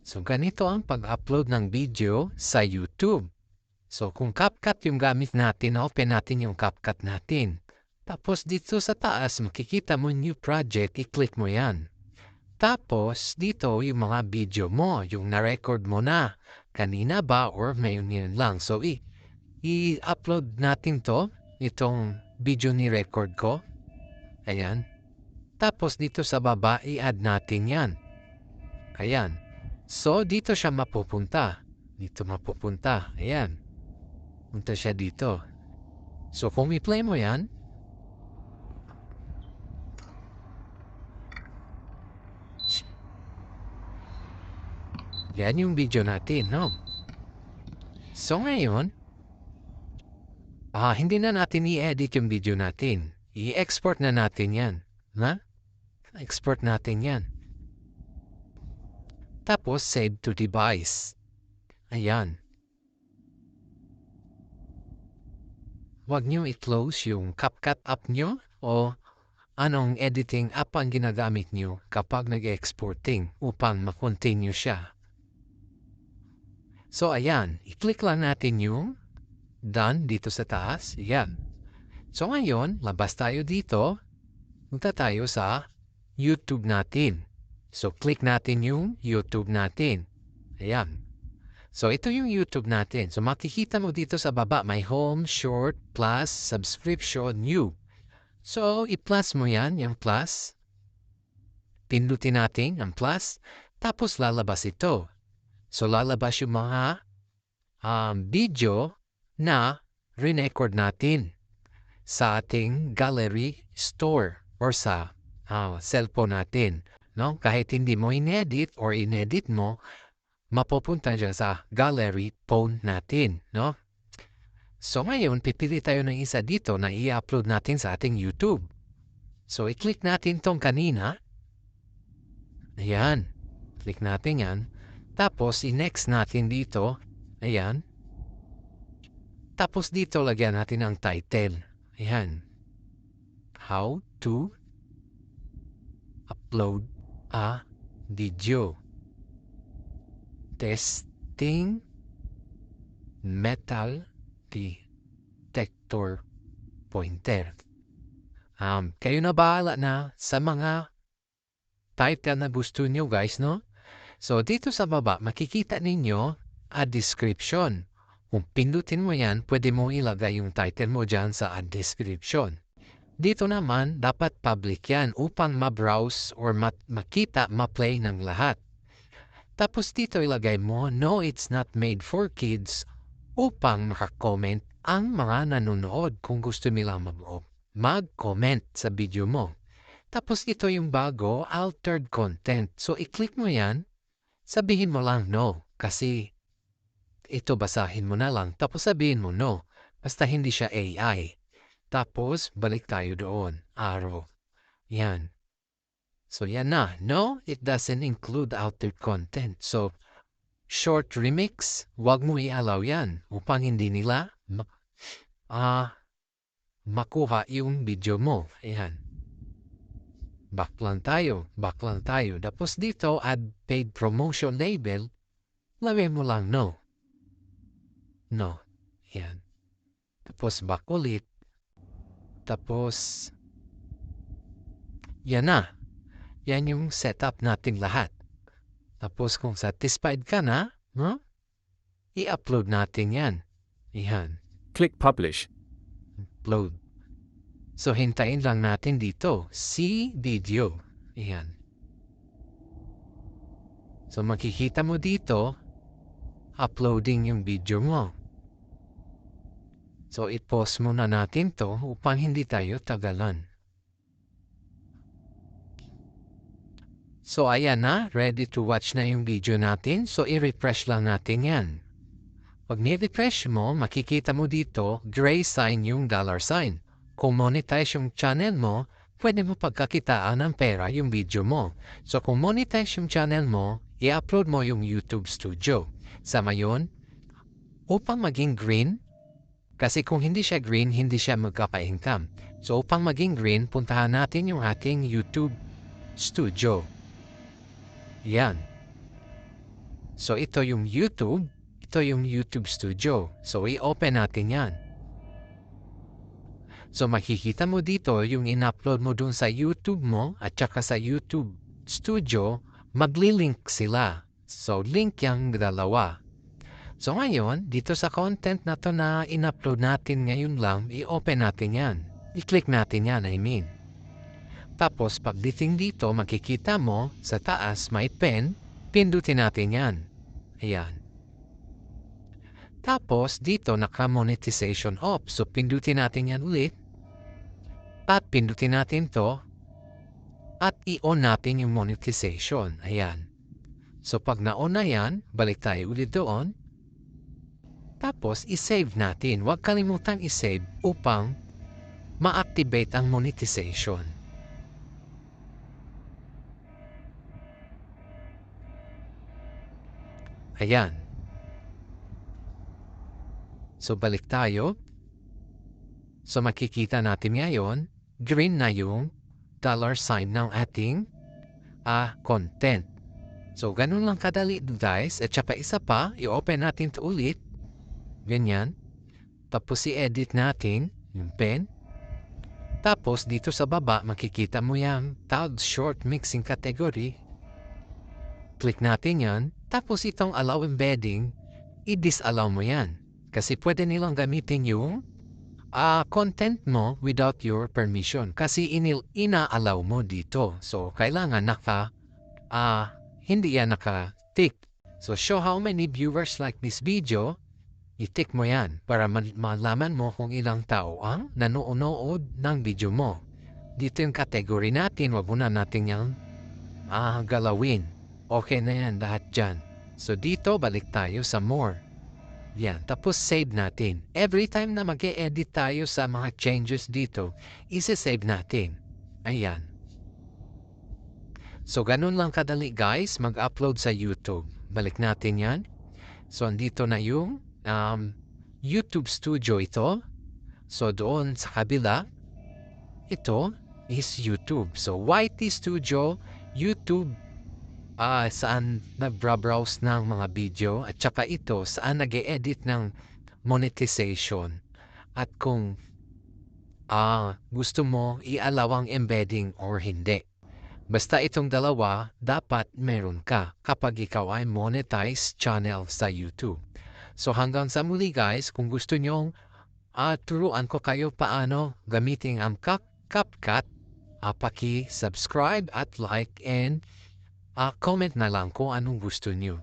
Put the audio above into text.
So, ganito ang pag-upload ng video sa YouTube. So, kung CapCut yung gamit natin, open natin yung CapCut natin. Tapos, dito sa taas, makikita mo new project, i-click mo yan. Tapos, dito yung mga video mo, yung na-record mo na. Kanina ba or ngayon yan lang. So, i-upload natin to, itong video ni record ko. Ayan. Tapos, dito sa baba, i-add natin yan. Ayan. So, dito siya mapupunta. Dito mapupunta. Ayan. Punta siya dito. So, kung i-play mo yan, yan yung video natin, no? So, ngayon, hindi na natin i-edit yung video natin. I-export na natin yan. Na? Export natin yan. Tapos, save to device. Ayan. Huwag nyo i-close yung CapCut app nyo o anong editing app ang ginagamit nyo kapag nag-exporting upang ma-continue siya. So, ayan. I-click lang natin yung done dito sa taas. Ayan. So, ngayon, labas tayo dito. Punta tayo sa YouTube natin. So, click natin yung YouTube natin. Ayan. So, ito yung YouTube natin. So, makikita mo dito sa baba, may home, short, plus, subscription, new. So, i-plus mo yan, yung plus. Pindutin natin ang plus. Tapos, lalabas ito. So, lalabas yung mga video na re-record natin sa ating gallery store or sa cellphone natin. No? Kahit hindi mo inedit or inedit mo, mapupunta dyan sa gallery phone natin. No? So ngayon, pipili tayo ng isa dito na i-upload natin sa ating YouTube. So i-click natin tong kanina. Ayan. Click natin yan. Tapos i-next natin dito. Ayan. Tapos dito lagyan natin ang title. Ayan. How to upload a video. Testing metal detector pointer. Kayo na bahala na sa mga title na gusto niyo guys, no? So, dito sa baba, makikita ninyo a description. Kung pindutin mo yan, pwede mo ilagay yung title mo dyan sa a description. Dito naman, dapat public yan upang ma-browse or makita, ma-play ng lahat. Tapos dito ilagay mo, no, it's not made for kids upang makakomment ang mga nanonood kung gusto nila mag-comment sa video mo. Tapos ito yung bago, altered content. So, i-click mo yan, sabihin mo lang no, kasi ito basahin mo na lang, tapos sabihin mo no, basta hindi siya AI. Tapos, balik tayo doon, arrow. Yan. So, yan na. No, it doesn't include altered content. So, short remix, wag mo i-allow yan upang hindi nila makuha yung video mo. Ayan. Back lang tayo. Tapos dito, add paid promotion label. Lagay mo lang no. No. Ayan. Tapos back ulit. Tapos, yan na. Yan yung setup natin lahat. Tapos kung satisfied ka na, no? I-upload natin yan. Ayan. Click Publish. Upload. So, hintayin lang natin dito. See video. Ayan. So, makikita mo dito, uploading yung video mo. So, i-pause muna natin to upang hindi tayo tagalan. So, ayan na. Ready to watch na yung video natin. So, i-refresh lang natin yan. Pag ni-refresh mo, makikita mo dito, gray sign yung $sign. Kung monetize yung channel mo, pwede mo pagkakitaan ng pera yung video mo. So, kung monetize yung channel mo, i-upload mo yung YouTube Studio. Sa mayon, upang maging green, kasi kung hindi siya green, hindi siya magkapa-income. So, upang maging green, puntahan natin yung ating YouTube Studio. Yan. So ito yung YouTube. Ito yung YouTube Studio. So i-open natin yan. So makikita mo dito yung in-upload mo dun sa YouTube mo at saka sa YouTube Studio, magli-link sila. So link yung dalawa. So ngayon, dito sa content na to na in-upload natin ngayon lang, i-open natin yan. I-click natin yan, I mean. Tapos pagdating dito, makikita mo sa taas may pen, pindutin natin yan. Ayan. Tapos dito naka-monetization off. So pindutin natin yan ulit. At pindutin natin to. At i-on natin yung monetization. Ayan. So pag na-on na yan, balik tayo ulit doon. Tapos i-save natin. Huwag kalimutan i-save upang ma-activate ang monetization. Ayan. So balik tayo. So makikita natin ngayon, green na yung $sign ng ating content. So ganun lang kadali guys. At saka isa pa, i-open natin ito ulit. Ganyan. Tapos i-edit natin yung pen. Tapos dito sa baba, makikita mo yung tag short mixing category. Click natin yan. Tapos itong allow embedding, i-disallow mo yan. Kasi pwede nilang gamitin yung content mo without your permission. Kasi ina-allow mo dito. So, kailangan hindi yan naka-tick. So, show how many viewers like this video, i-tick mo yan para malaman mo kung ilang tao ang nanonood ng video mo. Dito yung category natin, wag muna natin yan galawin. Okay na yan lahat dyan. So, dito balik tayo sa more. Yan, tapos save natin. Every time na mag-e-edit tayo sa mga changes dito, isi-save natin. Ayan. So, ganun lang kadali guys, mag-upload sa YouTube. Balik natin yan. So, andito na yung YouTube Studio ito. So, doon sa kabila, ito is YouTube. So, YT Studio, YouTube, saan nag-browse ng mga video at saka ito saan nag-e-edit ng monetization at kung gusto mo i-allow ang embedding or hindi. Basta itong dalawa dapat meron ka kapag ikaw ay monetize channel sa YouTube. So hanggang sa muli guys, kung gusto nyong turuan ko kayo paano gamitin ang CapCut, paki-subscribe at like and comment na lang kung anong gusto nyo.